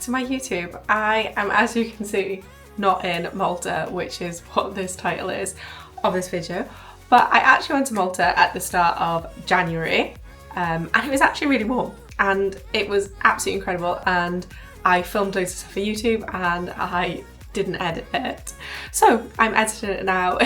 to my YouTube. I am, as you can see, not in Malta, which is what this title is of this video, but I actually went to Malta at the start of January, and it was actually really warm and it was absolutely incredible, and I filmed loads of stuff for YouTube and I didn't edit it. So I'm editing it now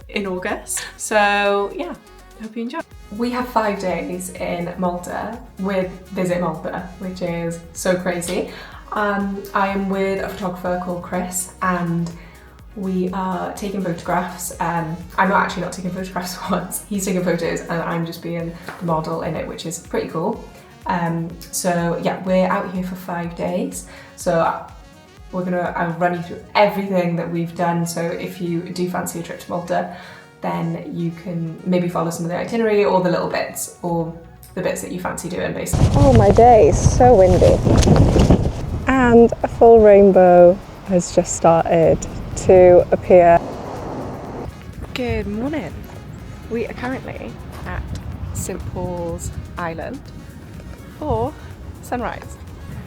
in August. So yeah, hope you enjoy. We have 5 days in Malta with Visit Malta, which is so crazy. I am with a photographer called Chris and we are taking photographs. I'm not taking photographs once, he's taking photos and I'm just being the model in it, which is pretty cool. So yeah, we're out here for 5 days. So I'll run you through everything that we've done. So if you do fancy a trip to Malta, then you can maybe follow some of the itinerary or the little bits, or the bits that you fancy doing basically. Oh my day, it's so windy. And a full rainbow has just started to appear. Good morning. We are currently at St Paul's Island for sunrise.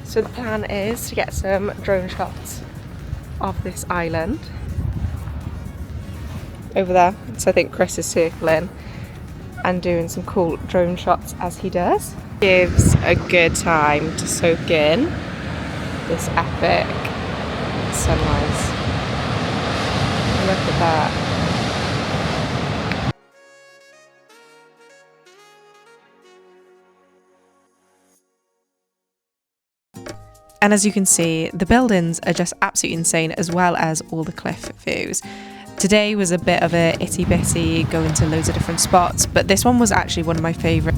So the plan is to get some drone shots of this island over there. So I think Chris is circling and doing some cool drone shots as he does. Gives a good time to soak in this epic sunrise. Look at that. And as you can see, the buildings are just absolutely insane, as well as all the cliff views. Today was a bit of a itty bitty, going to loads of different spots, but this one was actually one of my favourite.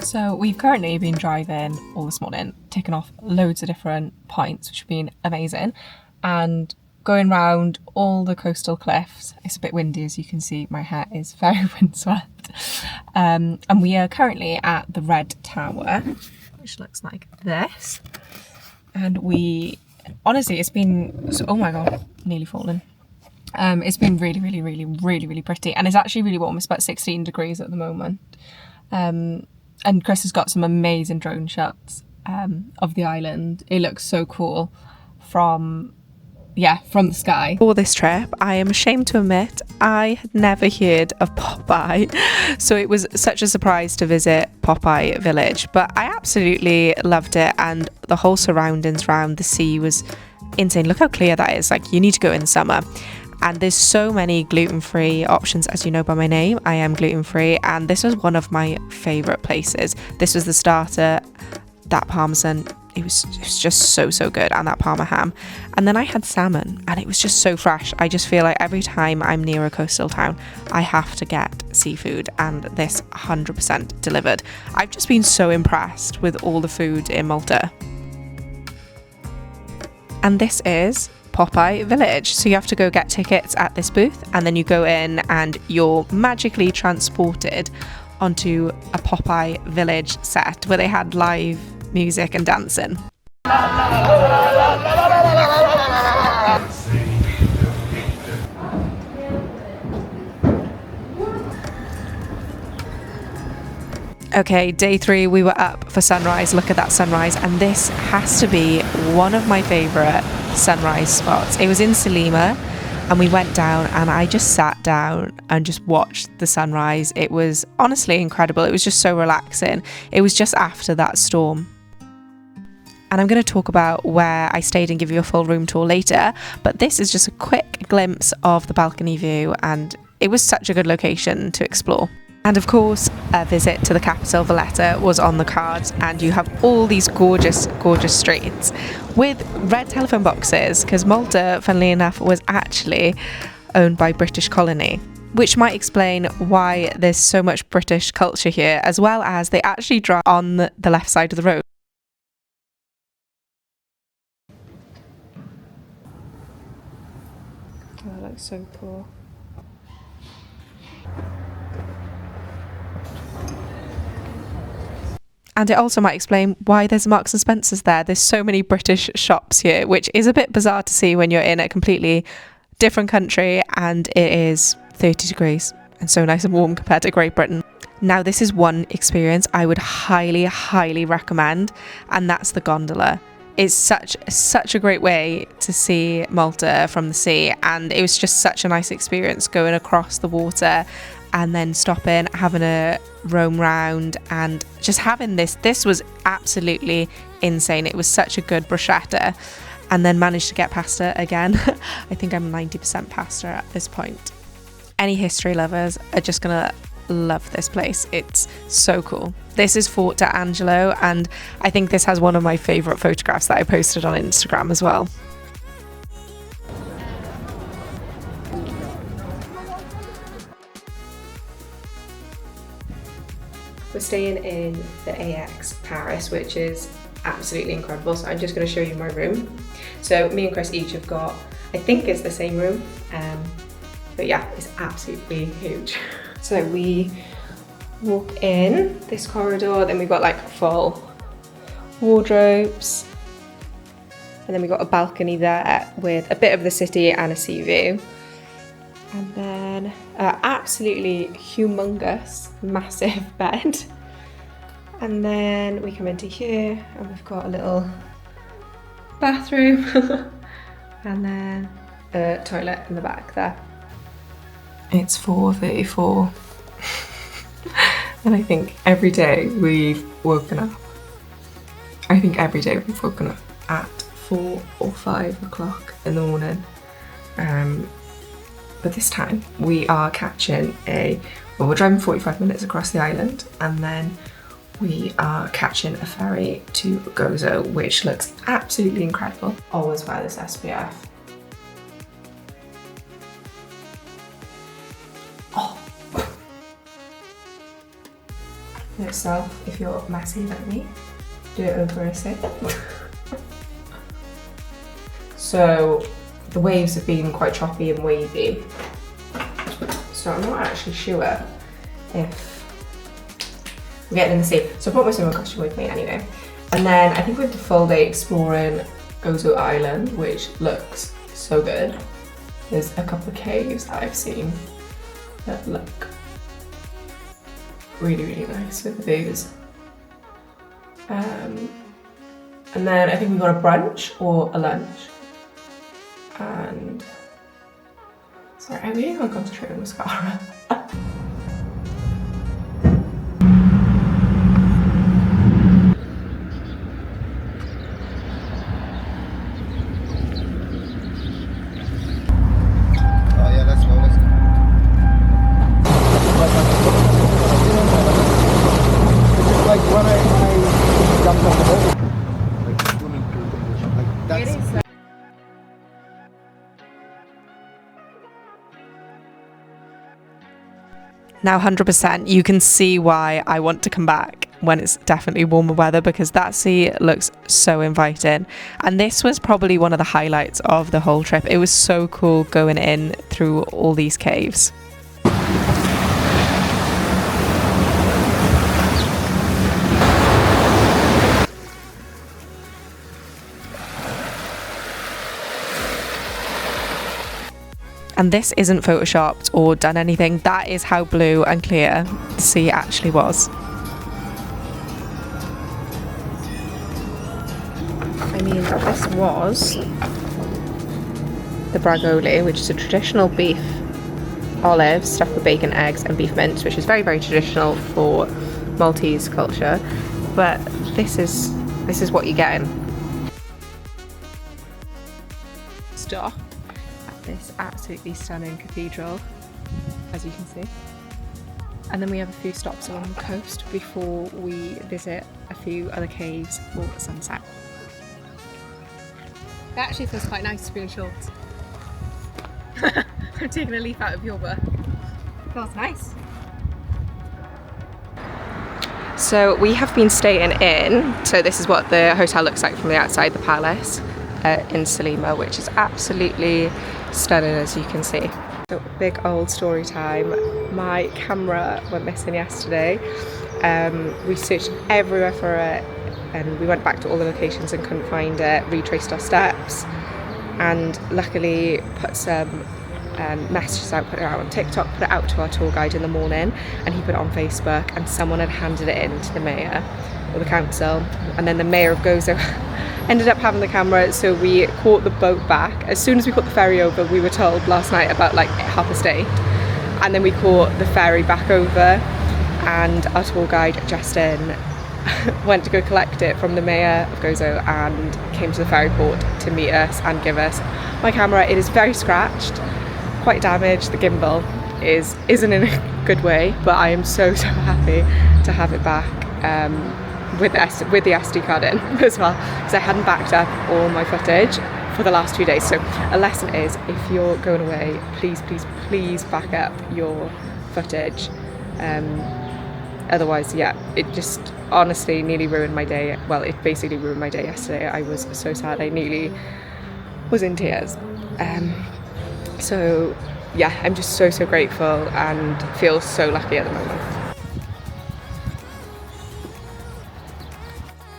So we've currently been driving all this morning, ticking off loads of different points, which have been amazing, and going round all the coastal cliffs. It's a bit windy, as you can see, my hair is very windswept. And we are currently at the Red Tower, which looks like this. And honestly, it's been, oh my god, nearly fallen. It's been really pretty, and it's actually really warm. It's about 16 degrees at the moment. And Chris has got some amazing drone shots of the island. It looks so cool from the sky. For this trip, I am ashamed to admit I had never heard of Popeye, so it was such a surprise to visit Popeye Village, but I absolutely loved it, and the whole surroundings around the sea was insane. Look how clear that is. Like, you need to go in summer. And there's so many gluten-free options, as you know by my name. I am gluten-free, and this was one of my favourite places. This was the starter, that parmesan. It was just so good, and that parma ham. And then I had salmon, and it was just so fresh. I just feel like every time I'm near a coastal town, I have to get seafood, and this 100% delivered. I've just been so impressed with all the food in Malta. And this is Popeye Village. So you have to go get tickets at this booth, and then you go in and you're magically transported onto a Popeye Village set where they had live music and dancing. Okay, day 3, we were up for sunrise. Look at that sunrise, and this has to be one of my favourite sunrise spots. It was in Salima, and we went down and I just sat down and just watched the sunrise. It was honestly incredible. It was just so relaxing. It was just after that storm. And I'm going to talk about where I stayed and give you a full room tour later, but this is just a quick glimpse of the balcony view, and it was such a good location to explore. And of course, a visit to the capital, Valletta, was on the cards, and you have all these gorgeous streets with red telephone boxes, because Malta, funnily enough, was actually owned by British colony, which might explain why there's so much British culture here, as well as they actually drive on the left side of the road. Oh, that looks so cool. And it also might explain why there's Marks and Spencer's there. There's so many British shops here, which is a bit bizarre to see when you're in a completely different country and it is 30 degrees and so nice and warm compared to Great Britain. Now this is one experience I would highly recommend, and that's the gondola. It's such a great way to see Malta from the sea, and it was just such a nice experience going across the water and then stopping, having a roam round, and just having this was absolutely insane. It was such a good bruschetta, and then managed to get pasta again. I think I'm 90% pasta at this point. Any history lovers are just gonna love this place. It's so cool. This is Fort D'Angelo, and I think this has one of my favourite photographs that I posted on Instagram as well. We're staying in the AX Paris, which is absolutely incredible. So I'm just going to show you my room. So me and Chris each have got, I think it's the same room, but yeah, it's absolutely huge. So we walk in this corridor, then we've got like full wardrobes, and then we've got a balcony there with a bit of the city and a sea view. And then absolutely humongous, massive bed. And then we come into here and we've got a little bathroom and then a toilet in the back there. It's 4:34 and I think every day we've woken up. At 4 or 5 o'clock in the morning. But this time we are catching we're driving 45 minutes across the island, and then we are catching a ferry to Gozo, which looks absolutely incredible. Always wear this SPF. Oh. In itself, if you're messy like me, do it over a sip. So the waves have been quite choppy and wavy, so I'm not actually sure if we're getting in the sea. So I brought my swimming costume with me anyway. And then I think we have the full day exploring Gozo Island, which looks so good. There's a couple of caves that I've seen that look really nice with the views. And then I think we got a brunch or a lunch. And sorry, I really can't concentrate on mascara. Now 100% you can see why I want to come back when it's definitely warmer weather, because that sea looks so inviting. And this was probably one of the highlights of the whole trip. It was so cool going in through all these caves. And this isn't photoshopped or done anything. That is how blue and clear the sea actually was. I mean, this was the bragoli, which is a traditional beef olive stuffed with bacon, eggs and beef mince, which is very traditional for Maltese culture. But this is what you're getting. Stop. This absolutely stunning cathedral, as you can see. And then we have a few stops along the coast before we visit a few other caves for sunset. It actually feels quite nice to be in shorts. I'm taking a leaf out of your book. Feels nice. So we have been staying in, so this is what the hotel looks like from the outside, the palace in Salima, which is absolutely stunning, as you can see. So big old story time. My camera went missing yesterday. We searched everywhere for it, and we went back to all the locations and couldn't find it, retraced our steps, and luckily put some messaged us out, put it out on TikTok, put it out to our tour guide in the morning, and he put it on Facebook, and someone had handed it in to the mayor or the council, and then the mayor of Gozo ended up having the camera, so we caught the boat back. As soon as we caught the ferry over, we were told last night about like 8:30, and then we caught the ferry back over, and our tour guide Justin went to go collect it from the mayor of Gozo and came to the ferry port to meet us and give us my camera. It is very scratched, quite damaged. The gimbal isn't in a good way, but I am so happy to have it back with the SD card in as well, because I hadn't backed up all my footage for the last 2 days. So a lesson is, if you're going away, please back up your footage. Otherwise, yeah, it just honestly nearly ruined my day. Well, it basically ruined my day yesterday. I was so sad. I nearly was in tears. So yeah, I'm just so grateful and feel so lucky at the moment.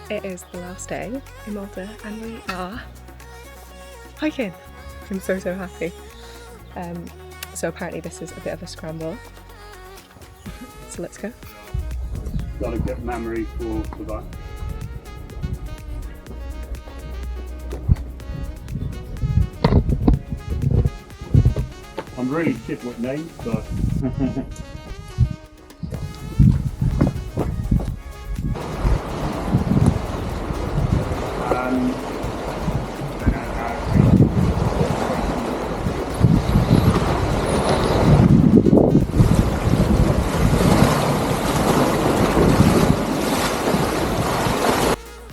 It is the last day in Malta and we are hiking. I'm so happy. So apparently this is a bit of a scramble. So let's go. Gotta get memory for that. I'm really shit with names, so.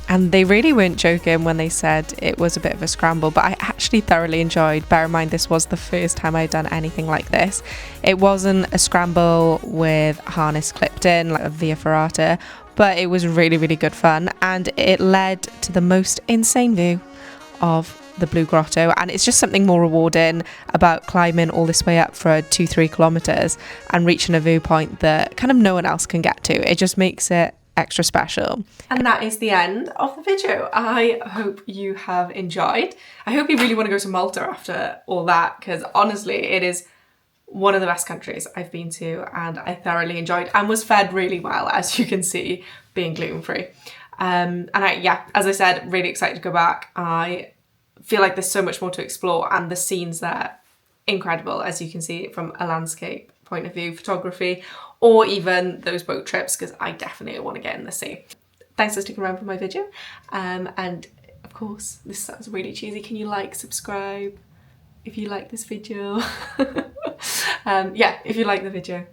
And they really weren't joking when they said it was a bit of a scramble, but I actually thoroughly enjoyed. Bear in mind, this was the first time I'd done anything like this. It wasn't a scramble with harness clipped in like a via ferrata, but it was really good fun, and it led to the most insane view of the Blue Grotto. And it's just something more rewarding about climbing all this way up for 2-3 kilometers and reaching a viewpoint that kind of no one else can get to. It just makes it extra special. And that is the end of the video. I hope you have enjoyed. I hope you really want to go to Malta after all that, because honestly it is one of the best countries I've been to, and I thoroughly enjoyed and was fed really well, as you can see, being gluten-free. And as I said, really excited to go back. I feel like there's so much more to explore, and the scenes there incredible, as you can see, from a landscape point of view, photography, or even those boat trips, because I definitely want to get in the sea. Thanks for sticking around for my video. And of course, this sounds really cheesy. Can you like, subscribe if you like this video? If you like the video,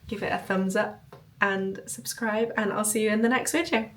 give it a thumbs up and subscribe, and I'll see you in the next video.